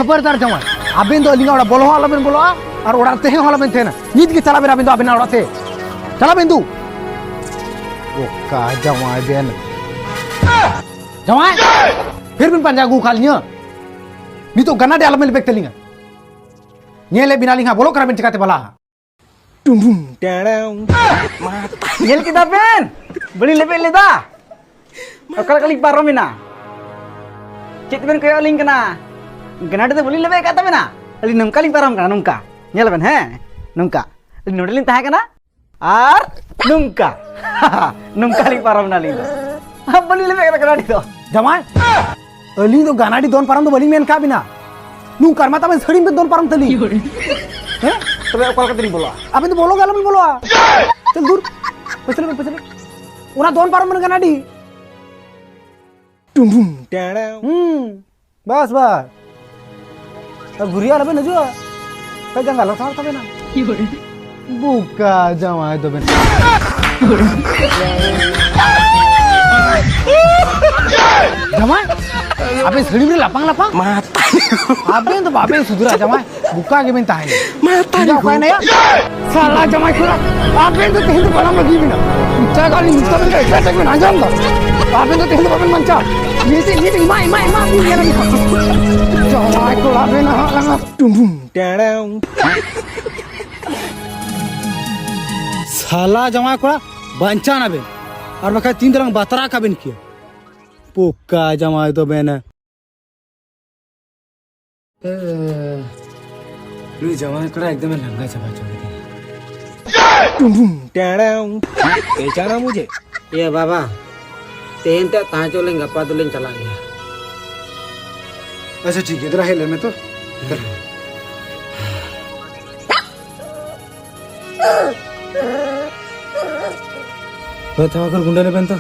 खबरदार जमाई आबिन दो अलिंगा ओड़ा बोलो आलबेन बोलो और ओड़ा ते आलबेन थे ना नीत के चला बेन आबिन दो आबिन ओड़ा ते चला बेन दू ओ का जमाई बेन जमाई फिर बिन पंजा गु खालिया नी तो गना दे आलबेन bake तेलिंगा nyele binaling ha bolo kara ben cekate bala tum tum tereng mata nyel kita ben beli lepe leda akal kali paromina cit ben kayo ling kana gana de beli lepe kata bena ali nungka ling parom kana nungka nyel ben he nungka ali nodeling taha kana ar nungka nungka ling parom na ling ha beli lepe kata kana dito jamai ali do gana di don parom do beli men ka bina नू कर्मा तब सड़ी में दोन पारम तली हैं तबे call करते नहीं बोला अबे तो बोलो गाला में बोलो चल दूर पछले उना दोन पारम मन गनाडी टुम टुम टेड़ा बस बस अब गुरिया लबे नजो का जंगल था तबे ना बुका जमाए तो बे जमाए अबे सड़ी में लापांग लापांग माता अबे तो बाबे सुधरा जमाए बुका के बिन ताहे माता क्या कोई नहीं साला जमाए खुला अबे तो तेहन तो बना लगी बिना चाय गाली मुस्ता में कैसे तक में ना जाऊंगा अबे तो तेहन तो बाबे मंचा ये माई ये लगी जमाए को अबे ना लगा टुम टुम टेड़ा साला जमाए खुला बंचा ना बे और बका तीन तरह बतरा का बिन किया पुक्का जमाए तो बेना लू जमाए करा एकदम लंगा चबा छोड़ दिया पहचाना मुझे ये बाबा तेन ते ताहा चलें गप्पा तो लें चला गया अच्छा ठीक है इधर है ले में तो बताओ कर गुंडा ने बन तो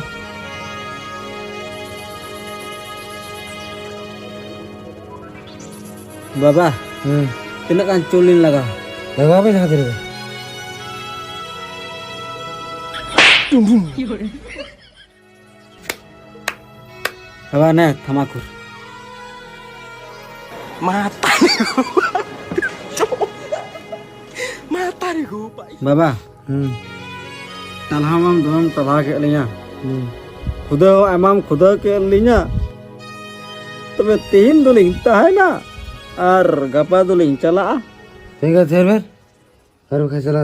बाबा तीना kan culin लगा apa jangan diri बाबा ने थमाकुर mata nih gue बाबा तलहामम दोम तला के लिया खुदा एमाम खुदा के लिया तबे तीन दुलिंग है ना और गपा दुलिंग चला ठीक है फिर बखाय चला